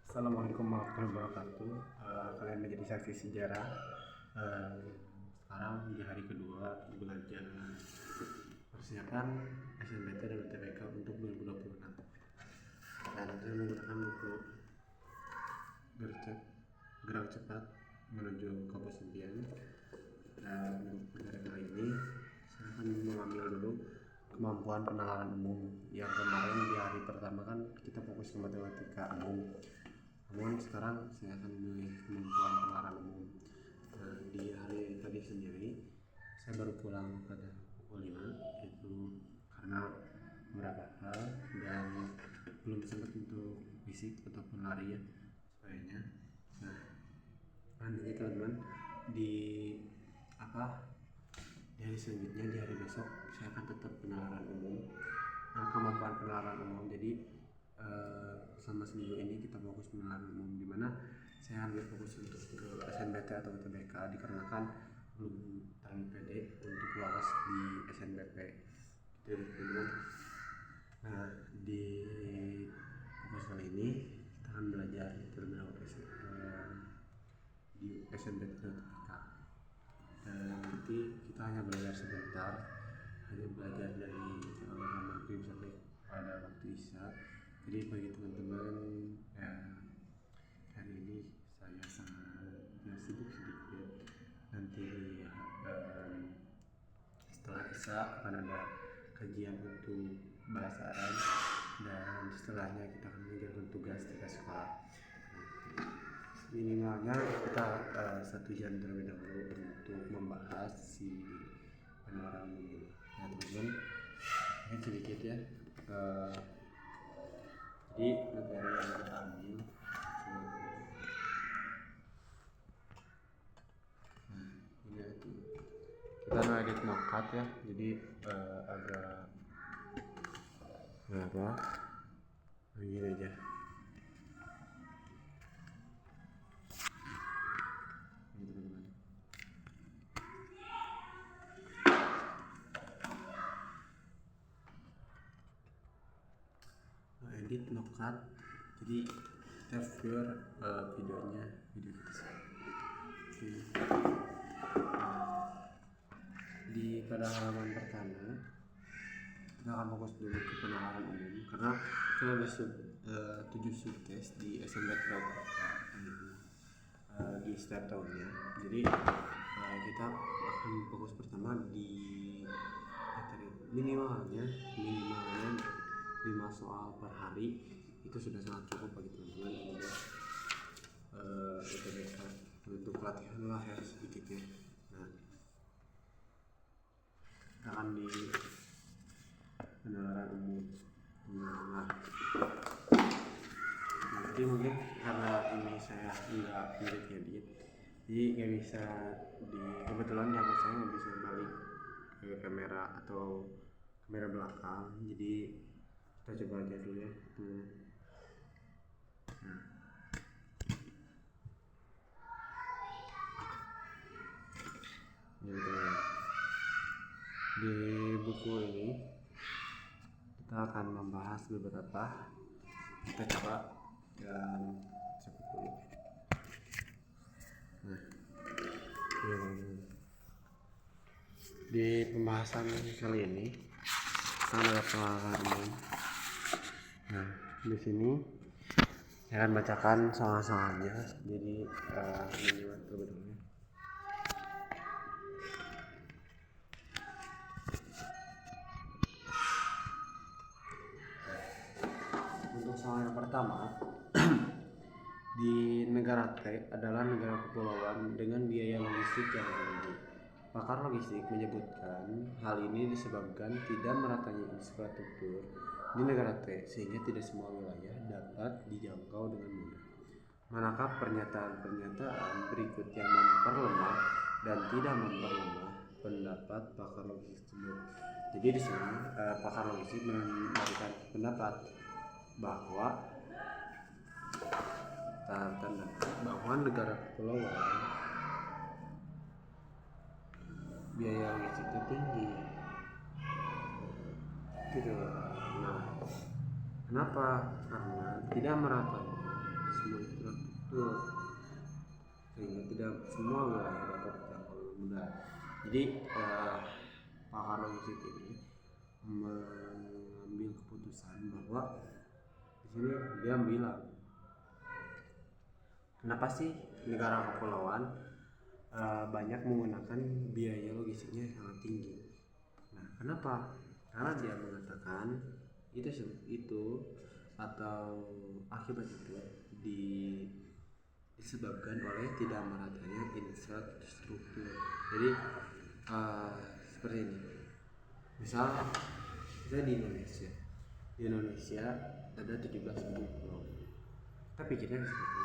Assalamualaikum warahmatullahi wabarakatuh. Kalian menjadi saksi sejarah. Sekarang di hari kedua belajar persiapan SNBT dan UTBK untuk 2026. Dan saya menggunakan buku Gerak Cepat Menuju Kampus Impian. Dan untuk materi kali ini saya akan mengambil dulu kemampuan penalaran umum. Yang kemarin di hari pertama kan kita fokus ke matematika umum. Namun sekarang saya akan memilih kemampuan penalaran umum. Di hari tadi sendiri saya baru pulang pada pukul 5, itu karena beberapa hal dan belum sempat untuk fisik ataupun lari ya sebagainya. Nah, nanti teman-teman di hari selanjutnya, di hari besok saya akan tetap penalaran umum, kemampuan penalaran umum. Jadi selama seminggu ini kita fokus penalaran umum, dimana saya ambil fokus untuk ke SNBT atau UTBK dikarenakan belum terlalu pede untuk lolos di SNBP gitu teman-teman. Nah, di fokus kali ini kita akan belajar terlebih dahulu di SNBT dan UTBK, dan nanti kita hanya belajar sebentar, hanya belajar dari maghrib sampai pada waktu isya. Jadi bagi teman-teman hari ini saya sangat sibuk sedikit. Nanti setelah isya akan ada kajian untuk bahasa Arab, dan setelahnya kita akan mengerjakan tugas sekolah. Minimalnya kita 1 jam terlebih dahulu untuk membahas si penalaran ini. Nah teman-teman, ini sedikit ya. Jadi materi yang kita ambil, ini kita edit nokat ya. Jadi agak begini aja. Edit nokat, jadi kita view video kita di pada halaman pertama kita akan fokus dulu ke penalaran umum karena kita ada 7 subtes di SNBT di setiap tahunnya. Jadi kita akan fokus pertama di materi minimalnya 5 soal per hari. Itu sudah sangat cukup bagi teman-teman untuk pelatihan lah ya sedikitnya. Nah, akan di penalaran umum. Nah, nanti mungkin karena ini saya nggak edit, jadi nggak bisa kebetulan HP saya nggak bisa balik ke kamera atau kamera belakang, jadi kita coba aja dulu ya. Di buku ini kita akan membahas beberapa, kita coba dan seperti di pembahasan kali ini ada penalaran umum. Nah, di sini saya akan bacakan soal-soalnya. Jadi ini terlebih. Untuk soal yang pertama, di negara T adalah negara kepulauan dengan biaya logistik yang tinggi. Pakar logistik menyebutkan hal ini disebabkan tidak meratanya infrastruktur di negara T sehingga tidak semua wilayah dapat dijangkau dengan mudah. Manakah pernyataan berikut yang memperlemah dan tidak memperlemah pendapat pakar logistik tersebut? Jadi di sini pakar logistik memberikan pendapat bahwa negara kepulauan biaya logistiknya tinggi gitu. Nah, kenapa? Karena tidak merata semua infrastruktur, sehingga tidak semua wilayah dapat dijangkau mudah. Jadi pakar logistik ini mengambil keputusan bahwa di sini dia bilang, kenapa sih negara kepulauan banyak menggunakan biaya logistiknya yang sangat tinggi? Nah, kenapa? Karena dia mengatakan itu atau akibat itu disebabkan oleh tidak meratanya infrastruktur. Jadi seperti ini. Misalnya di Indonesia ada 17.000 pulau. Kita pikirnya seperti itu.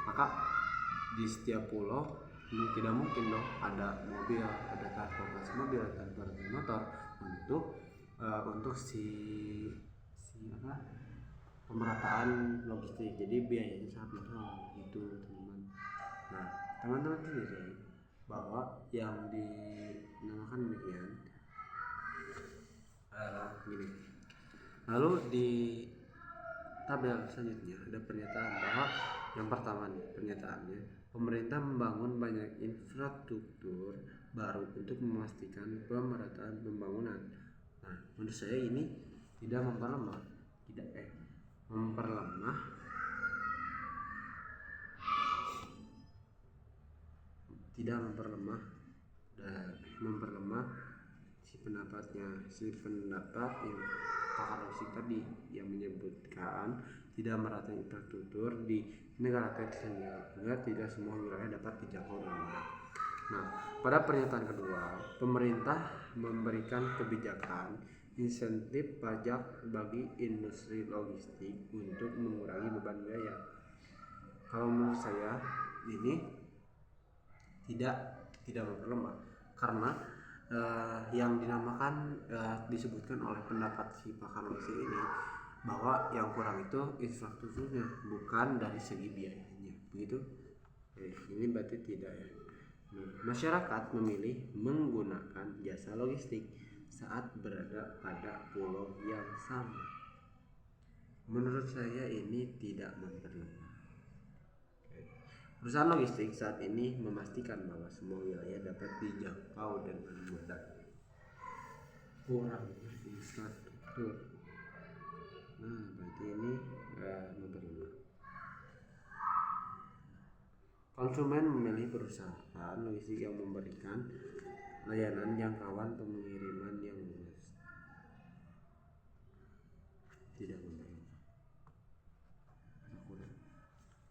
Maka di setiap pulau tidak mungkin dong ada mobil, ada transportasi mobil, transportasi motor untuk pemerataan logistik. Jadi biayanya sangat mahal gitu, teman-teman. Nah, teman-teman sendiri bahwa yang dinamakan demikian gini. Lalu di tabel selanjutnya ada pernyataan bahwa yang pertama nih pernyataannya, pemerintah membangun banyak infrastruktur baru untuk memastikan pemerataan pembangunan. Nah, menurut saya ini tidak memperlemah si pendapat yang pakar logistik tadi yang menyebutkan tidak merata infrastruktur di negara sehingga tidak semua wilayah dapat dijangkau dengan mudah. Nah, pada pernyataan kedua, pemerintah memberikan kebijakan insentif pajak bagi industri logistik untuk mengurangi beban biaya. Kalau menurut saya ini tidak memperlemah, karena yang dinamakan disebutkan oleh pendapat si pakar logistik ini bahwa yang kurang itu infrastrukturnya, bukan dari segi biayanya, begitu. Ini berarti tidak ya. Masyarakat memilih menggunakan jasa logistik saat berada pada pulau yang sama. Menurut saya ini tidak memperlemah. Perusahaan logistik saat ini memastikan bahwa semua wilayah dapat dijangkau dengan mudah. Kurang infrastruktur. Nah, berarti ini memperlemah. Konsumen memilih perusahaan logistik yang memberikan layanan jangkauan pengiriman yang luas. Tidak memperlemah.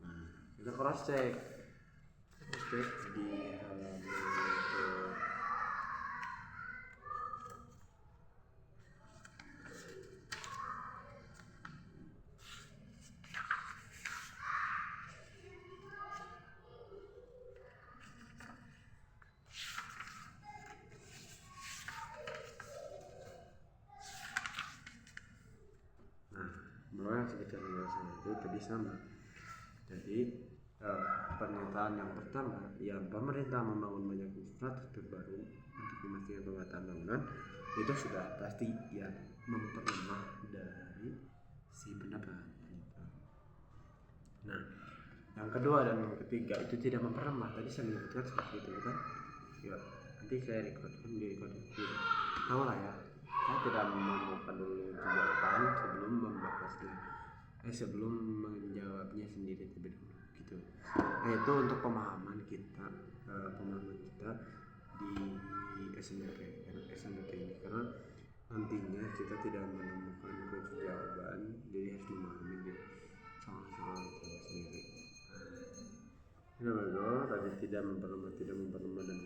Nah, kita cross check di halaman bahwa yang sekitar saya itu tadi sama. Jadi pernyataan yang pertama, yang pemerintah membangun banyak infrastruktur baru untuk memastikan pemerataan bangunan, itu sudah pasti ya memperlemah dari si pendapat. Nah, yang kedua dan yang ketiga itu tidak memperlemah. Tadi saya menyebutkan seperti itu, kan? Ya, nanti saya record tahu lah ya. Saya tidak menemukan dulu jawaban sebelum menjawabnya sendiri terlebih dahulu gitu. Nah, itu untuk pemahaman kita di SNMPTN ini, karena nantinya kita tidak menemukan jawaban, jadi harus memahami di soal-soal itu sendiri. Tadi tidak memperlemah dan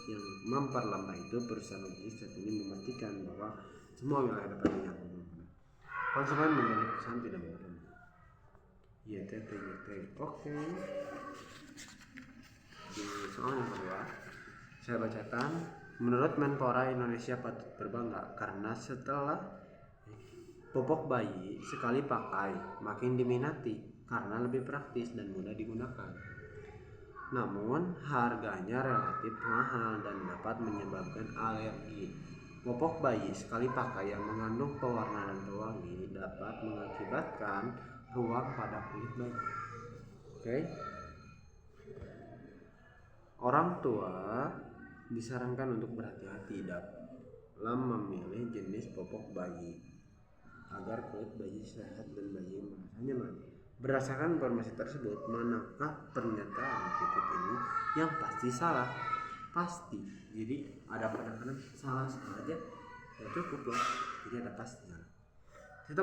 yang memperlemah itu perusahaan logistik saat ini memastikan bahwa semua wilayah dapat dijangkau. Konsumen memilih perusahaan tidak memperlemah. Oke. Di soal yang kedua, saya bacakan. Menurut Menpora, Indonesia patut berbangga karena setelah popok bayi sekali pakai makin diminati karena lebih praktis dan mudah digunakan. Namun harganya relatif mahal dan dapat menyebabkan alergi. Popok bayi sekali pakai yang mengandung pewarna dan pewangi dapat mengakibatkan ruam pada kulit bayi. Oke. Orang tua disarankan untuk berhati-hati dalam memilih jenis popok bayi agar kulit bayi sehat dan bayi merasa nyaman. Berdasarkan informasi tersebut, manakah pernyataan Kipit ini yang pasti salah? Pasti. Jadi ada penekanan salah aja ya cukup loh. Jadi ada pasti salah. Kita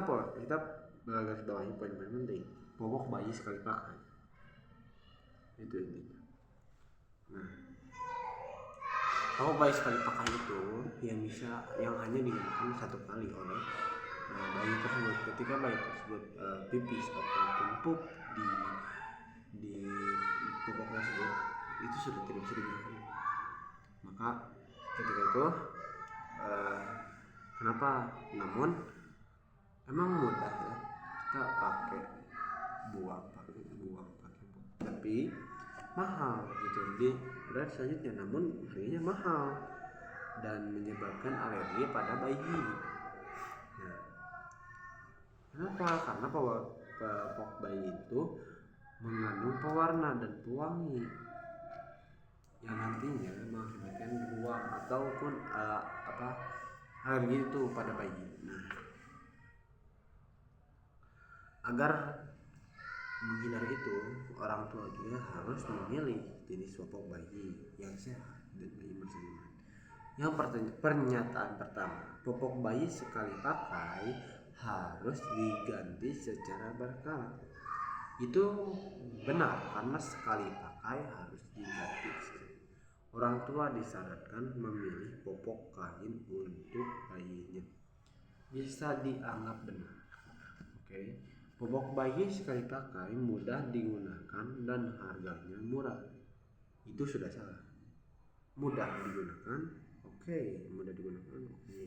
garis bawahi poin-poin penting. Popok bayi sekali pakai. Itu intinya. Nah, popok bayi sekali pakai itu yang hanya digunakan satu kali oleh bayi tersebut. Ketika bayi tersebut pipis ataupun pup di popok tersebut, itu sudah tidak bisa digunakan. Maka ketika itu kenapa? Namun emang mudah ya kita pakai buang, tapi mahal gitu. Jadi berat selanjutnya, namun harganya mahal dan menyebabkan alergi pada bayi. Nah, kenapa? Karena popok bayi itu mengandung pewarna dan pewangi yang nantinya mengakibatkan buang ataupun alergi itu pada bayi. Nah, agar menghindari itu, orang tua juga harus memilih jenis popok bayi yang sehat dan bayi merasa nyaman. Yang pernyataan pertama, popok bayi sekali pakai harus diganti secara berkala. Itu benar karena sekali pakai harus diganti. Orang tua disarankan memilih popok kain untuk bayinya. Bisa dianggap benar. Oke. Popok bayi sekali pakai mudah digunakan dan harganya murah. Itu sudah salah. Mudah digunakan, oke. Mudah digunakan, oke.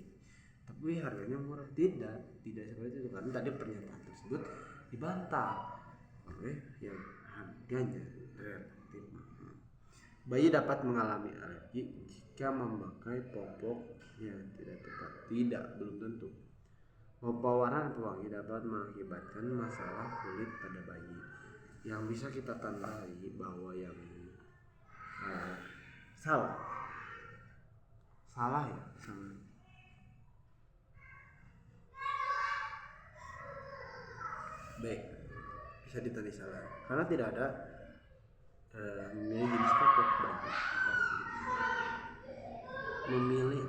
Tapi harganya murah, tidak seperti itu. Karena tadi pernyataan tersebut dibantah oleh yang harganya relatif mahal. Bayi dapat mengalami alergi jika memakai popok yang tidak tepat. Tidak, belum tentu. Pewarna pewangi dapat mengakibatkan masalah kulit pada bayi. Yang bisa kita tandai bahwa yang salah ya, salah. Baik, bisa ditandai salah karena tidak ada memilih jenis popok bayi. Memilih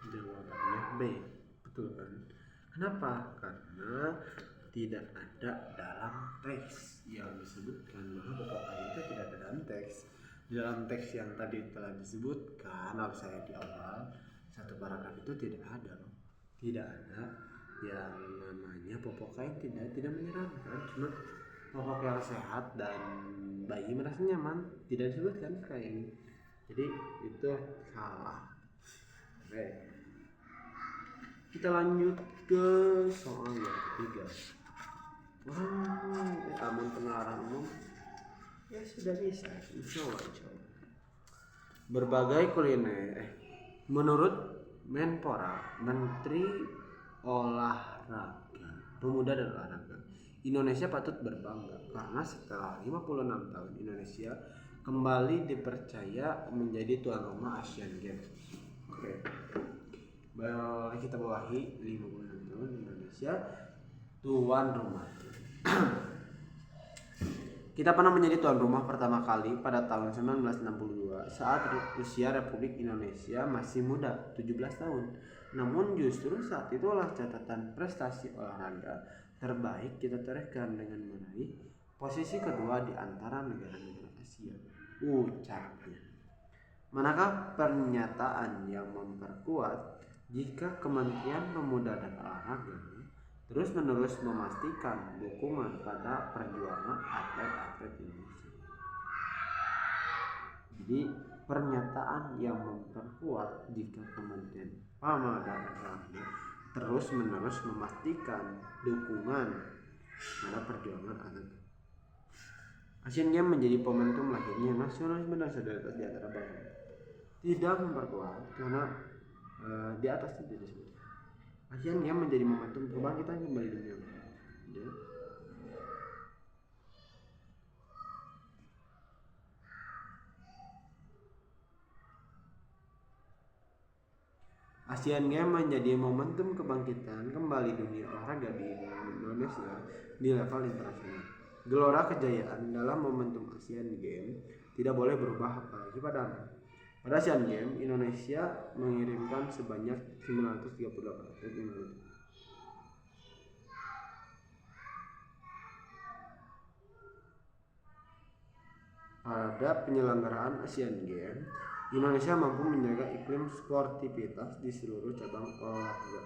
jawabannya B, betul kan? Kenapa? Karena tidak ada dalam teks yang disebutkan bahwa popok bayi itu tidak ada dalam teks. Dalam teks yang tadi telah disebutkan oleh saya di awal, satu paragraf itu tidak ada loh. Tidak ada yang namanya popok kain tidak menyeramkan, cuma popok yang sehat dan bayi merasa nyaman, tidak disebutkan kayak ini. Jadi itu salah. Oke. Kita lanjut ke soal yang ketiga. Taman pengeluaran umum ya sudah bisa, insya Allah. Berbagai kuliner. Menurut Menpora, Menteri Pemuda dan Olahraga, Indonesia patut berbangga karena setelah 56 tahun Indonesia kembali dipercaya menjadi tuan rumah Asian Games. Oke. Kita bawahi 56 tahun Indonesia tuan rumah. Kita pernah menjadi tuan rumah pertama kali pada tahun 1962 saat usia Republik Indonesia masih muda, 17 tahun. Namun justru saat itulah catatan prestasi olahraga terbaik kita torehkan dengan meraih posisi kedua di antara negara-negara Asia. Ucapnya. Manakah pernyataan yang memperkuat jika Kementerian Pemuda dan Olahraga terus-menerus memastikan dukungan pada perjuangan atlet-atlet Indonesia. Jadi pernyataan yang memperkuat jika Kementerian Pemuda dan Olahraga terus-menerus memastikan dukungan pada perjuangan anak. Asian Games menjadi momentum lahirnya nasionalisme dan solidaritas di antara bangsa. Tidak memperkuat karena di atas itu disebut. Asian Games menjadi momentum kebangkitan kembali dunia. Ya. Asian Games menjadi momentum kebangkitan kembali dunia olahraga di Indonesia di level internasional. Gelora kejayaan dalam momentum Asian Games tidak boleh berubah apalagi pada Asian Games Indonesia mengirimkan sebanyak 938 atlet yang pada penyelenggaraan Asian Games, Indonesia mampu menjaga iklim sportivitas di seluruh cabang olahraga.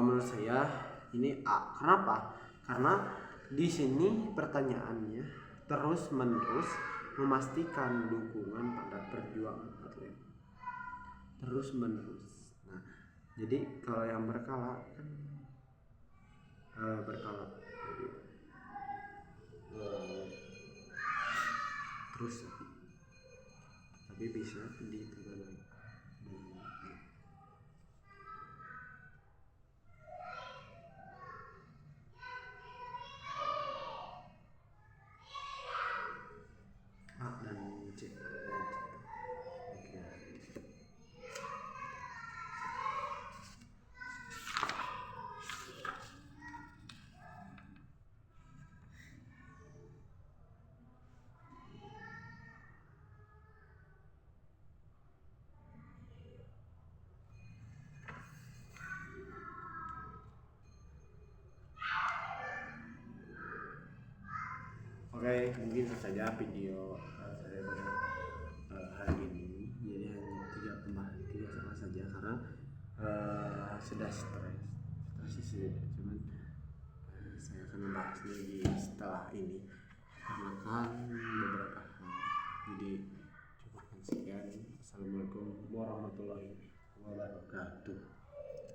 Menurut saya ini A. Kenapa? Karena di sini pertanyaannya terus-menerus memastikan dukungan pada perjuangan atlet. Terus-menerus. Nah, jadi kalau yang berkala kan berkala. Jadi, terus tapi bisa ditambah lagi. A dan C. Oke, mungkin itu saja video saya pada hari ini. Jadi hanya tiga soal saja karena sudah stres sih, cuman saya akan membahasnya di setelah ini karena kan beberapa hal. Jadi cukupkan sekian. Assalamualaikum warahmatullahi wabarakatuh.